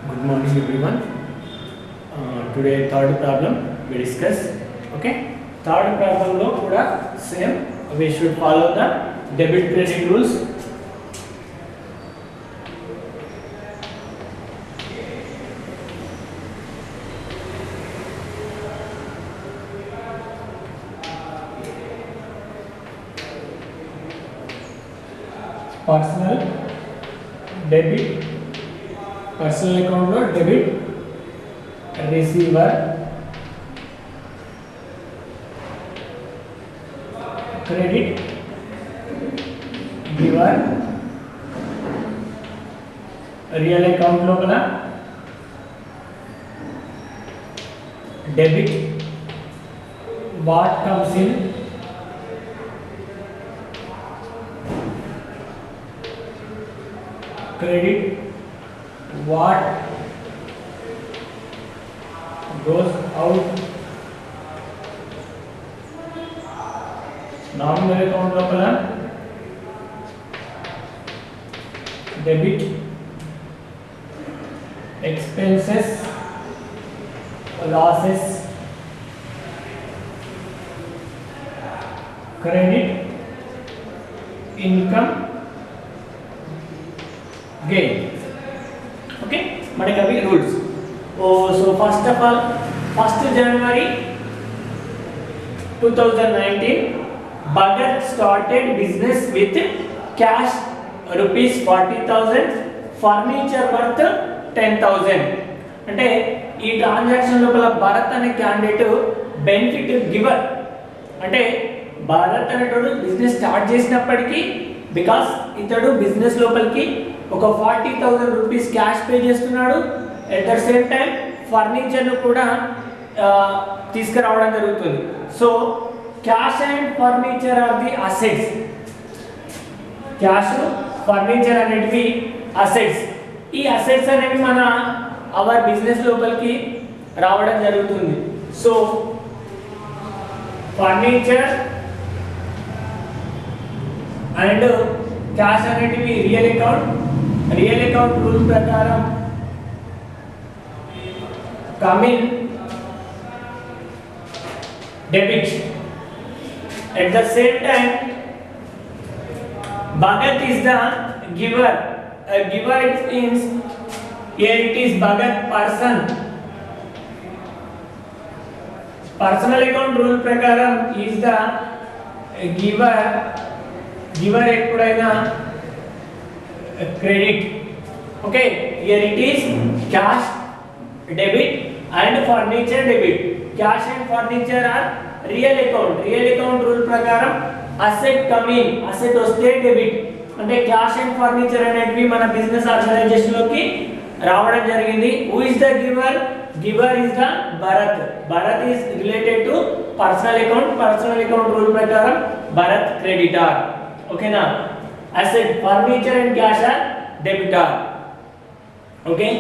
Good morning, everyone. Today, third problem we discuss. Okay, third problem lo kuda same. We should follow the debit credit rules. Personal debit, personal account lo debit receiver, credit giver, real account లోపల debit what comes in, credit what goes out, nominal account లోపల debit expenses, losses, credit income, gain. Okay, మనకి అవి rules. So first of all 1st January 2019 Bhagat started business with cash rupees 40,000, furniture worth 10,000. అంటే ఈ transaction లోపల భరత్ అనే candidate benefit giver, అంటే భరత్ అనేటోడు business start చేసినప్పటికీ బికాస్ ఇతడు బిజినెస్ లోపలికి ఒక 40,000 రూపీస్ క్యాష్ పే చేస్తున్నాడు. ఎట్ ద సేమ్ టైం ఫర్నిచర్ను కూడా తీసుకురావడం జరుగుతుంది. So cash and furniture are the assets. Cash furniture అనేటివి అసెట్స్. ఈ అసెట్స్ అనేవి మన అవర్ బిజినెస్ లోపలికి రావడం జరుగుతుంది. సో ఫర్నిచర్ అండ్ క్యాష్ అనేటివి రియల్ అకౌంట్ రూల్ ప్రకారం come in debit. At the same time Bhagat is the giver. Giver means here it is Bhagat person. Personal account rule prakaram is the giver ఎప్పుడైనా credit. Okay, here it is cash debit and furniture debit. Cash and furniture are real account rule prakaram asset come in, asset వస్తే debit. అంటే cash and furniture అనేటివి మన business organisation లోకి రావడం జరిగింది. Who is the giver? Giver is the Bharat is related to personal account rule prakaram Bharat creditor. Okay na, asset furniture and cash are debitor. Okay,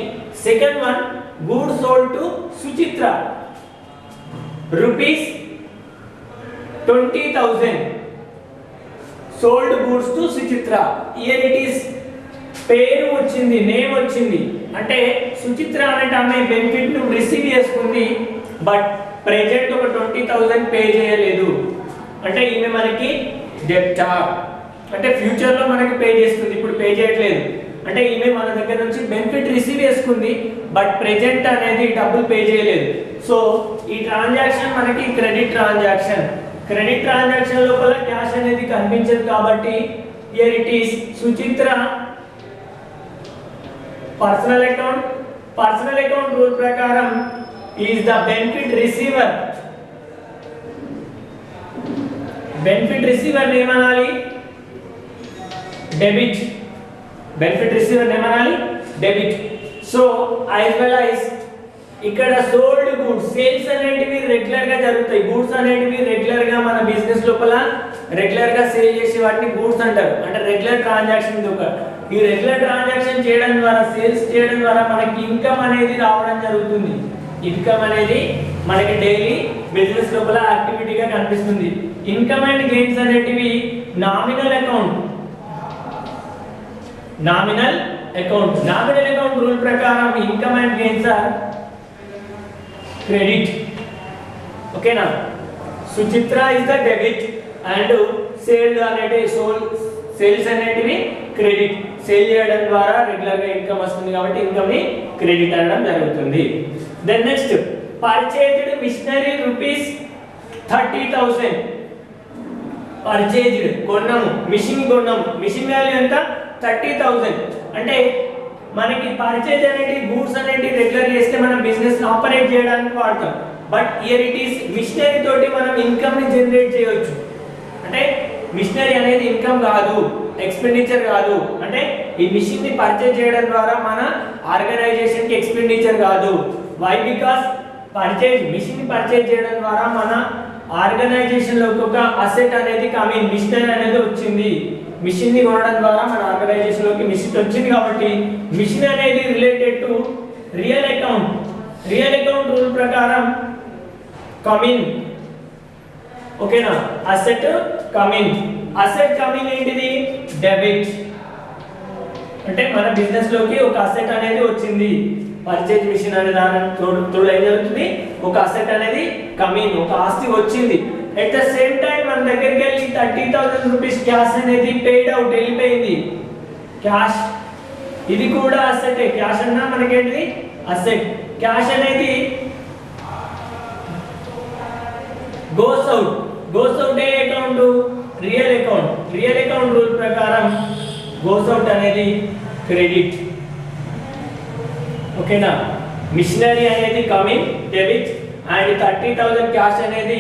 second one, goods sold to Suchitra rupees 20,000. sold goods to Suchitra. Here it is పేరు వచ్చింది, name వచ్చింది, అంటే సుచిత్ర అనే ఆమె benefit ను receive చేసుకుంది. But present ఒక 20,000 pay చేయలేదు. అంటే ఈమె మనకి డెబ్టార్, అంటే ఫ్యూచర్ లో మనకి పే చేస్తుంది, ఇప్పుడు పే చేయట్లేదు. అంటే ఈమె మన దగ్గర నుంచి బెనిఫిట్ రిసీవ్ చేసుకుంది, బట్ ప్రెజెంట్ అనేది డబ్బులు పే చేయలేదు. సో ఈ ట్రాన్సాక్షన్ మనకి క్రెడిట్ ట్రాన్సాక్షన్ లోపల క్యాష్ అనేది కనిపించదు కాబట్టి here it is Suchitra personal account rule ప్రకారం ఈజ్ ద బెనిఫిట్ రిసీవర్ ఏమనాలి? డెబిట్. బెనిఫిట్ రిసీవర్ ఏమనాలి? Debit. So as well as ఇక్కడ సోల్డ్ గూడ్స్, సేల్స్ అనేటివి రెగ్యులర్ గా జరుగుతాయి. గూడ్స్ అనేటివి రెగ్యులర్ గా మన బిజినెస్ లోపల రెగ్యులర్ గా సేల్ చేసే వాటిని గూడ్స్ అంటారు. అంటే రెగ్యులర్ ట్రాన్సాక్షన్ ఇది ఒక. ఈ రెగ్యులర్ ట్రాన్సాక్షన్ చేయడం ద్వారా, సేల్స్ చేయడం ద్వారా మనకి ఇన్కమ్ అనేది రావడం జరుగుతుంది. ఇన్కమ్ అనేది మనకి డైలీ బిజినెస్ లోపల యాక్టివిటీగా కనిపిస్తుంది. ఇన్కమ్ అండ్ గెయిన్స్ అనేటివి nominal account. Nominal account rule ప్రకారం income and gains are credit. Okay na? Suchitra is the debit and sales అనేది సేల్స్ అనేటివి క్రెడిట్. సేల్ చేయడం ద్వారా రెగ్యులర్ గా ఇన్కమ్ వస్తుంది కాబట్టి ఇన్కమ్ ని క్రెడిట్ అనడం జరుగుతుంది. Then next purchased machinery rupees 30,000. Purchased కొన్నాము, మిషన్ కొన్నాము, మిషన్ వాల్యూ ఎంత 30,000. అంటే మనకి పర్చేజ్ అనేది గూడ్స్ అనేది రెగ్యులర్ చేస్తే మనం బిజినెస్ ఆపరేట్ చేయడానికి వాడతాం. But here it is machinery తోటి మనం ఇన్కమ్ ని జనరేట్ చేయొచ్చు. అంటే మిషనరీ అనేది ఇన్కమ్ కాదు, ఎక్స్పెండిచర్ కాదు. అంటే ఈ మిషన్ ని పర్చేజ్ చేయడం ద్వారా మన ఆర్గనైజేషన్ కి ఎక్స్పెండిచర్ కాదు. వై? బికాస్ పర్చేజ్ మిషన్ ని పర్చేజ్ చేయడం ద్వారా మన ఆర్గనైజేషన్ లో ఒక అసెట్ అనేది కమింగ్, మిషనరీ అనేది వచ్చింది. మిషన్ ని కొనడం ద్వారా మన ఆర్గనైజేషన్ లోకి మిషన్ వచ్చింది కాబట్టి మిషన్ అనేది related to real account. Real account rule ప్రకారం కమింగ్. ఓకేనా? Asset coming. అసెట్ కమింగ్ ఏంటిది? డెబిట్. అంటే మన బిజినెస్ లోకి ఒక అసెట్ అనేది వచ్చింది. పర్చేజ్ మిషన్ అనే దాని తోడు ఏం జరుగుతుంది? ఒక అసెట్ అనేది కమింగ్, ఒక ఆస్తి వచ్చింది. ఎట్ ద సేమ్ టైం మన దగ్గరికి వెళ్ళి 30,000 రూపీస్ క్యాష్ అనేది పెయిడ్ అవుట్, వెళ్ళిపోయింది. క్యాష్ ఇది కూడా అసెట్. క్యాష్ అన్నా మనకేంటిది? అసెట్. క్యాష్ అనేది goes out. goes out ఏ account? Real account. Real account rule ప్రకారం goes out అనేది క్రెడిట్. ఓకేనా? మిషనరీ అనేది కమింగ్, డెబిట్, అండ్ 30,000 క్యాష్ అనేది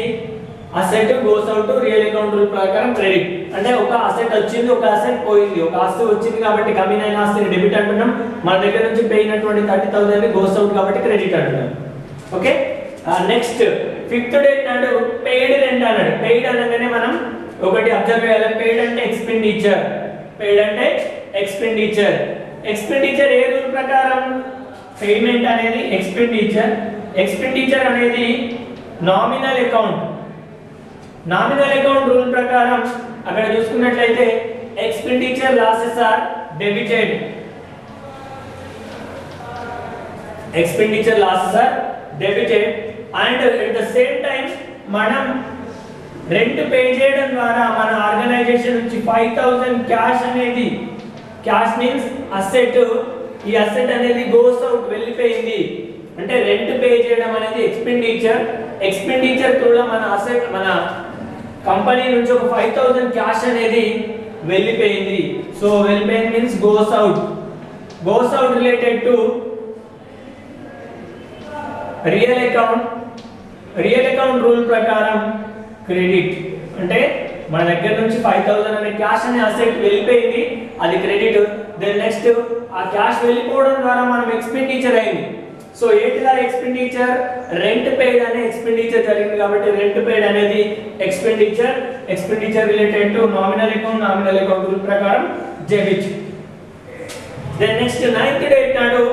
asset, goes out real account rule ప్రకారం క్రెడిట్. అంటే ఒక అసెట్ వచ్చింది, ఒక అసెట్ పోయింది. ఒక ఆస్తి వచ్చింది కాబట్టి కమింగ్ అయిన ఆస్తిని డెబిట్ అంటున్నాం. మన దగ్గర నుంచి పోయినటువంటి 30,000 ని goes out కాబట్టి క్రెడిట్ అంటున్నాం. ఓకే? నెక్స్ట్ ఫిఫ్త్ డేట్ నాడు పెయిడ్ రెంట్ అన్నాడు. పెయిడ్ అనగానే మనం ఒకటి అబ్జర్వ్ చేయాలి. పెయిడ్ అంటే ఎక్స్పెండిచర్. పెయిడ్ అంటే ఎక్స్పెండిచర్. ఎక్స్పెండిచర్ ఏ రూల్ ప్రకారం? పేమెంట్ అనేది ఎక్స్పెండిచర్. ఎక్స్పెండిచర్ అనేది nominal account. Nominal account rule ప్రకారం అక్కడ చూసుకున్నట్లయితే expenditure losses are debited. Expenditure losses are debited. And at the same time మనం రెంట్ పే చేయడం ద్వారా మన ఆర్గనైజేషన్ నుంచి 5,000 క్యాష్ అనేది, క్యాష్ మీన్స్ అసెట్, ఈ అసెట్ అనేది గోస్ అవుట్, వెళ్ళిపోయింది. అంటే రెంట్ పే చేయడం అనేది ఎక్స్పెండిచర్. ఎక్స్పెండిచర్ కూడా మన అసెట్, మన కంపెనీ నుంచి ఒక 5,000 క్యాష్ అనేది వెళ్ళిపోయింది. సో వెళ్ళిపోయింది means goes out. Goes out related to real account. Real account rule ప్రకారం క్రెడిట్. అంటే మన దగ్గర నుంచి 5,000 అనే క్యాష్ అనే అసెట్ వెళ్ళిపోయింది, అది క్రెడిట్. దెన్ నెక్స్ట్ ఆ క్యాష్ వెళ్ళిపోవడం ద్వారా మనం ఎక్స్పెండిచర్ అయింది. సో ఏంటిదా ఎక్స్పెండిచర్? రెంట్ పెయిడ్ అనే ఎక్స్పెండిచర్ జరిగింది కాబట్టి రెంట్ పెయిడ్ అనేది expenditure. Expenditure related to nominal account. Nominal account rule ప్రకారం debit. Then next 9th date నాడు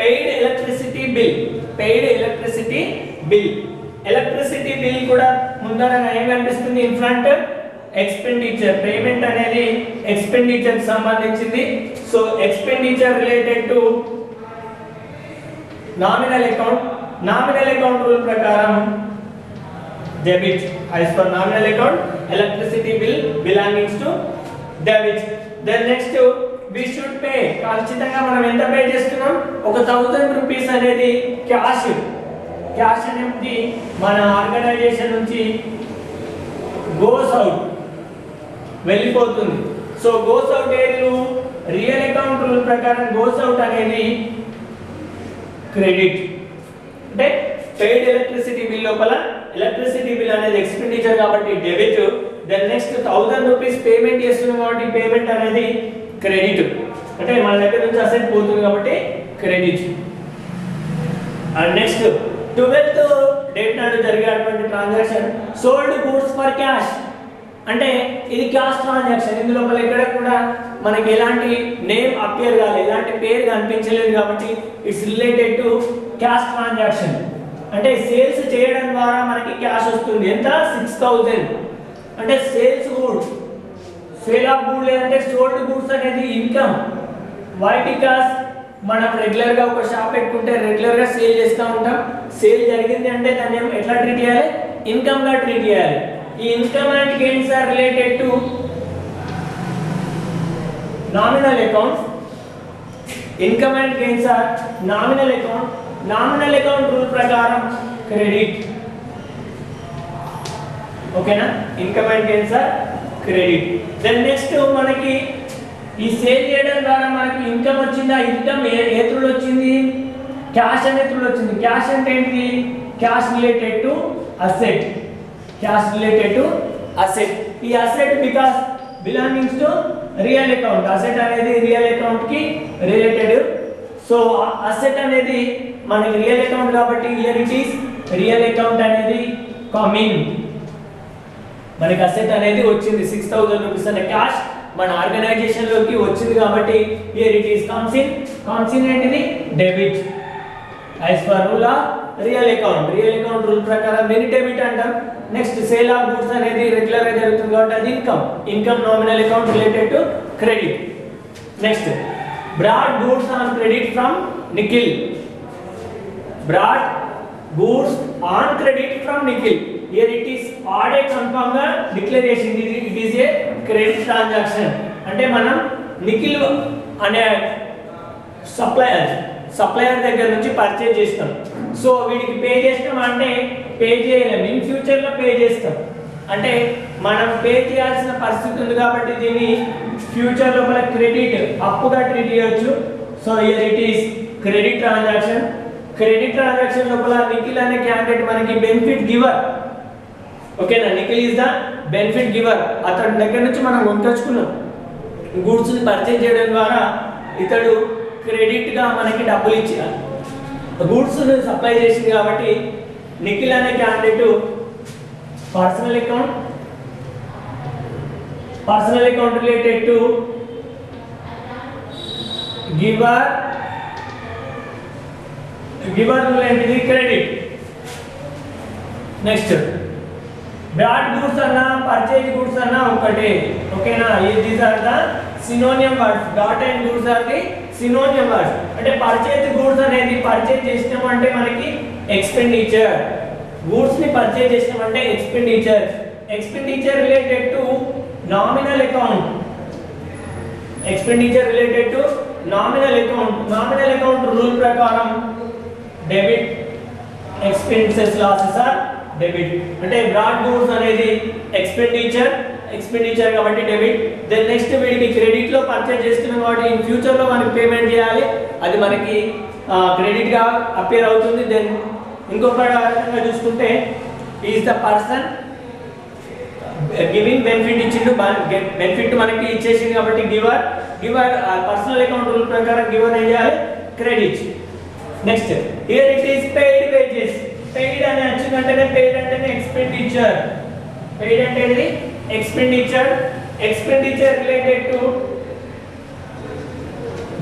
paid electricity bill. Paid electricity bill. Electricity bill కూడా ముందర ఏం కనిపిస్తుంది? In front expenditure. పేమెంట్ అనేది ఎక్స్పెండిచర్ కి సంబంధించింది. So expenditure related to nominal account. Nominal account rule ప్రకారం debit. as per nominal account electricity bill belongs to debit. Then next we should pay. ఖచ్చితంగా మనం ఎంత పే చేస్తున్నాం? ఒక 1,000 రూపీస్ అనేది క్యాష్. క్యాష్ అనేది మన ఆర్గనైజేషన్ నుంచి గోస్ అవుట్, వెళ్ళిపోతుంది. సో గోస్ అవుట్ ఏది? రియల్ అకౌంట్ రూల్ ప్రకారం గోస్ అవుట్ అనేది క్రెడిట్. అంటే పెయిడ్ ఎలక్ట్రిసిటీ బిల్ లోపల ఎలక్ట్రిసిటీ బిల్ అనేది ఎక్స్పెండిచర్ కాబట్టి debit. Then next 1,000 rupees payment చేస్తున్నాం కాబట్టి పేమెంట్ అనేది క్రెడిట్. అంటే మన దగ్గర నుంచి అసెట్ పోతుంది కాబట్టి credit. And next 12th date నాడు జరిగేటువంటి transaction sold goods for cash. అంటే ఇది క్యాష్ ట్రాన్సాక్షన్. ఇందులో ఎక్కడ కూడా మనకి ఎలాంటి నేమ్ అపియర్ కాలేదు, ఎలాంటి పేరు కనిపించలేదు కాబట్టి it's related to cash transaction. అంటే సేల్స్ చేయడం ద్వారా మనకి క్యాష్ వస్తుంది. ఎంత? 6,000. అంటే sales goods, sale of goods లేదంటే సోల్డ్ గూడ్స్ అనేది ఇన్కమ్. వై బికాస్ మనం రెగ్యులర్ గా ఒక షాప్ పెట్టుకుంటే రెగ్యులర్ గా సేల్ చేస్తూ ఉంటాం. సేల్ జరిగింది అంటే దాన్ని ఎట్లా ట్రీట్ చేయాలి? ఇన్కమ్ గా ట్రీట్ చేయాలి. ఈ income and gains are related to nominal accounts. Income and gains are nominal account. Nominal account rule ప్రకారం క్రెడిట్. ఓకేనా? Income and gains are credit. Then next మనకి ఈ సేల్ చేయడం ద్వారా మనకి ఇన్కమ్ వచ్చింది. ఆ ఇన్కమ్ ఏ త్రూ వచ్చింది? క్యాష్ అనే త్రూ వచ్చింది. క్యాష్ అంటే ఏంటి? Cash related to asset. Cash related to asset. ఈ asset because belongings to real account. Asset అనేది రియల్ అకౌంట్ కి రిలేటెడ్. సో అసెట్ అనేది మనకి రియల్ అకౌంట్ కాబట్టి here it is real account అనేది కమింగ్. మనకి అసెట్ అనేది వచ్చింది 6000 రూపీస్ అనే క్యాష్ మన ఆర్గనైజేషన్ లోకి వచ్చింది కాబట్టి here it is comes in ఏంటిది? Debit. As per rule of real account. Real account rule ప్రకారం దీన్ని డెబిట్ అంటాం. నెక్స్ట్ సేల్ ఆఫ్ గూడ్స్ అనేది రెగ్యులర్ గా జరుగుతుంది కాబట్టి అది income nominal account related to credit. Next brought goods on credit from Nikhil. Brought goods on credit from Nikhil. Here it is audit confirm గా declaration. it is a credit transaction. అంటే మనం నిఖిల్ అనే supplier దగ్గర నుంచి పర్చేజ్ చేస్తాం. సో వీడికి pay చేస్తాం అంటే పే చేయలేం, ఇన్ ఫ్యూచర్ లో పే చేస్తాం. అంటే మనం పే చేయాల్సిన పరిస్థితి ఉంది కాబట్టి దీన్ని ఫ్యూచర్ లోపల క్రెడిట్ అప్పుగా ట్రీట్ చేయొచ్చు. So here it is credit transaction. Credit transaction లోపల నిఖిల్ అనే క్యాండిడేట్ మనకి బెనిఫిట్ గివర్. ఓకేనా? Nikhil is the benefit giver. అతడి దగ్గర నుంచి మనం కొనుకొచ్చుకున్నాం గూడ్స్ ని పర్చేజ్ చేయడం ద్వారా ఇతడు క్రెడిట్ గా మనకి డబ్బులు ఇచ్చారు. గూడ్స్ ని సప్లై చేసింది కాబట్టి నిఖిల్ అనే candidate personal account related to giver related credit. Next brought goods అన్న పర్చేజ్ గూడ్స్ అన్న ఒకటే. ఓకేనా? These are the synonym words. Brought and goods are the synonym words. అంటే పర్చేజ్ గూడ్స్ అనేది పర్చేజ్ చేసినాం అంటే మనకి ఎక్స్పెండిచర్. గూడ్స్ ని పర్చేజ్ చేసినాం అంటే expenditure. Expenditure related to nominal account. Expenditure related to nominal account. Nominal account rule ప్రకారం debit. Expenses losses are debit. అంటే బ్రాడ్ గూడ్స్ అనేది ఎక్స్పెండిచర్ కాబట్టి డెబిట్. దెన్ నెక్స్ట్ వీడికి క్రెడిట్ లో పర్చేజ్ చేస్తున్నాం కాబట్టి ఇన్ ఫ్యూచర్ లో మనకి పేమెంట్ చేయాలి, అది మనకి క్రెడిట్ గా అపియర్ అవుతుంది. దెన్ ఇంకొక రకంగా చూసుకుంటే is the person giving benefit ఇచ్చిండు, బెనిఫిట్ మనకి ఇచ్చేసింది కాబట్టి గివర్ పర్సనల్ అకౌంట్ రూల్ ప్రకారం గివర్ ఏం చేయాలి? Credit. Next here it is paid wages. Paid అని వచ్చిందంటేనే పెయిడ్ అంటేనే ఎక్స్పెండిచర్. పెయిడ్ అంటే expenditure related to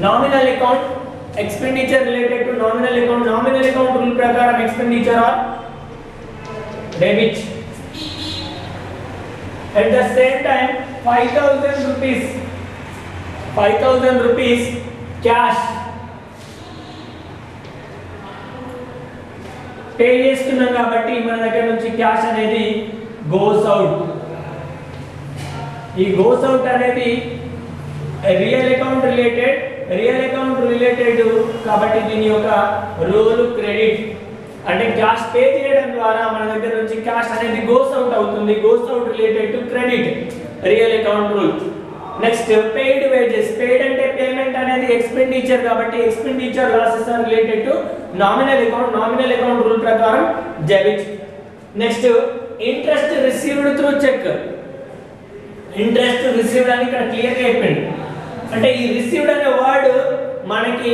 nominal account. Expenditure related to nominal account. Nominal account rule ప్రకారం expenditure are debit. At the same time 5,000 rupees cash pay చేస్తున్నాం కాబట్టి మన దగ్గర నుంచి క్యాష్ అనేది గోస్ అవుట్. ఈ గోస్ అవుట్ అనేది రియల్ అకౌంట్ రిలేటెడ్ కాబట్టి దీని యొక్క రూల్ క్రెడిట్. అంటే క్యాష్ పే చేయడం ద్వారా మన దగ్గర నుంచి క్యాష్ అనేది గోస్ అవుట్ అవుతుంది. Goes out related to credit, real account rule. Next paid wages. Paid అంటే పేమెంట్ అనేది ఎక్స్పెండిచర్ కాబట్టి expenditure losses are related to nominal account rule ప్రకారం debit. Next interest received through cheque. Interest received అని ఇక్కడ clear గా చెప్పింది. అంటే ఈ రిసీవ్డ్ అనే వర్డ్ మనకి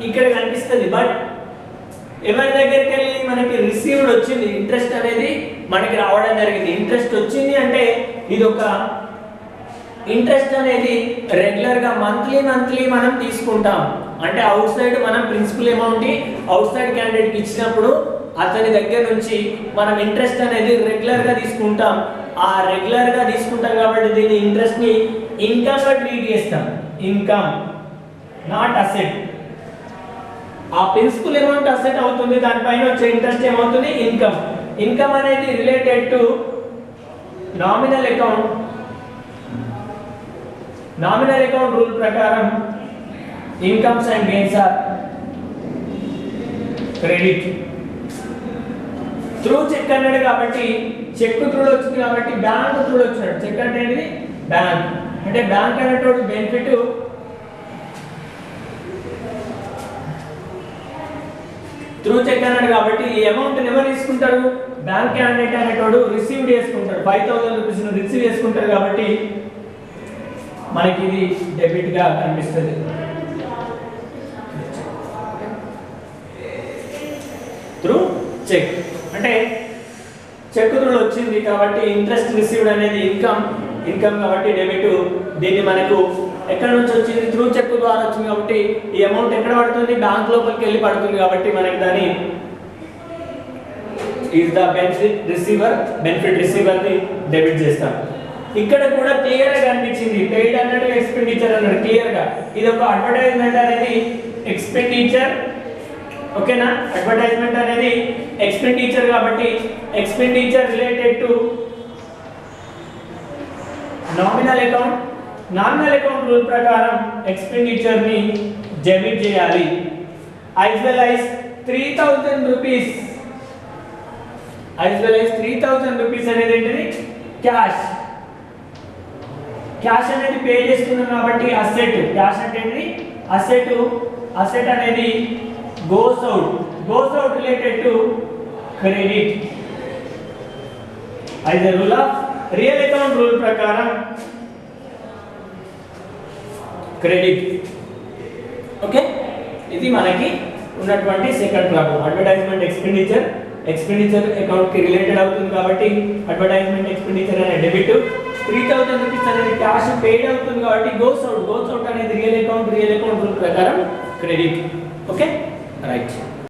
ఇక్కడ కనిపిస్తుంది, బట్ ఎవరి దగ్గరికి వెళ్ళి మనకి రిసీవ్డ్ వచ్చింది, ఇంట్రెస్ట్ అనేది మనకి రావడం జరిగింది. ఇంట్రెస్ట్ వచ్చింది అంటే ఇది ఒక ఇంట్రెస్ట్ అనేది రెగ్యులర్ గా మంత్లీ మనం తీసుకుంటాం. అంటే అవుట్ సైడ్ మనం principal amount outside candidate కి ఇచ్చినప్పుడు అతని దగ్గర నుంచి మనం ఇంట్రెస్ట్ అనేది రెగ్యులర్ గా తీసుకుంటాం. ఆ రెగ్యులర్ గా తీసుకుంటాం కాబట్టి దీని ఇంట్రెస్ట్ ని ఇన్కమ్ గా ట్రీట్ చేస్తాం. Income not asset. ఆ ప్రిన్సిపల్ అమౌంట్ అసెట్ అవుతుంది, దానిపైన వచ్చే ఇంట్రెస్ట్ ఏమవుతుంది ఇన్కమ్. ఇన్కమ్ అనేది related to nominal account. Nominal account rule ప్రకారం incomes and gains are credit. Through cheque అన్నాడు కాబట్టి చెక్ త్రూలో వచ్చింది కాబట్టి బ్యాంక్ త్రూలో వచ్చినాడు. చెక్ అంటే ఏంటిది బ్యాంక్, అంటే బ్యాంక్ అనేటోడు బెనిఫిట్ త్రూ చెక్ అన్నాడు కాబట్టి ఈ అమౌంట్ ఎవరు తీసుకుంటాడు, బ్యాంక్ క్యాండిడేట్ అనేటోడు రిసీవ్ చేసుకుంటాడు. 5000 రూపీస్ రిసీవ్ చేసుకుంటాడు కాబట్టి మనకి ఇది డెబిట్ గా కనిపిస్తుంది. త్రూ చెక్ అంటే చెక్ త్రూలో వచ్చింది కాబట్టి ఇంట్రెస్ట్ రిసీవ్డ్ అనేది ఇన్కమ్ కాబట్టి డెబిట్. దీన్ని మనకు ఎక్కడ నుంచి వచ్చింది, త్రూ చెక్ ద్వారా వచ్చింది కాబట్టి ఈ అమౌంట్ ఎక్కడ పడుతుంది, బ్యాంక్ లోపలికి వెళ్ళి పడుతుంది కాబట్టి మనకి దాన్ని ఈజ్ ద బెనిఫిట్ రిసీవర్ ని డెబిట్ చేస్తాం. ఇక్కడ కూడా క్లియర్ గా కనిపించింది పెయిడ్ అన్నట్టు ఎక్స్పెండిచర్ అన్నాడు క్లియర్ గా. ఇది ఒక అడ్వర్టైజ్మెంట్ అనేది ఎక్స్పెండిచర్, ఓకేనా. అడ్వర్టైజ్మెంట్ అనేది ఎక్స్పెండిచర్ కాబట్టి expenditure related to nominal account. Nominal account rule ప్రకారం ఎక్స్పెండిచర్ ని డెబిట్ చేయాలి. as well as 3000 rupees, as well as 3000 rupees అనేది ఏంటిది క్యాష్. క్యాష్ అనేది పే చేస్తున్నాం కాబట్టి అసెట్. క్యాష్ అంటే ఏంటిది అసెట్. అసెట్ అనేది goes out related to credit. as a rule of real account rule ప్రకారం క్రెడిట్. ఓకే, ఇది మనకి ఉన్నటువంటి second problem. Advertisement expenditure account కి రిలేటెడ్ అవుతుంది కాబట్టి అడ్వర్టైజ్మెంట్ ఎక్స్పెండిచర్ అనే డెబిట్. 3000 రూపీస్ అనేది క్యాష్ పేడ్ అవుతుంది కాబట్టి గోస్ అవుట్ అనేది రియల్ అకౌంట్ రూల్ ప్రకారం క్రెడిట్. Okay right.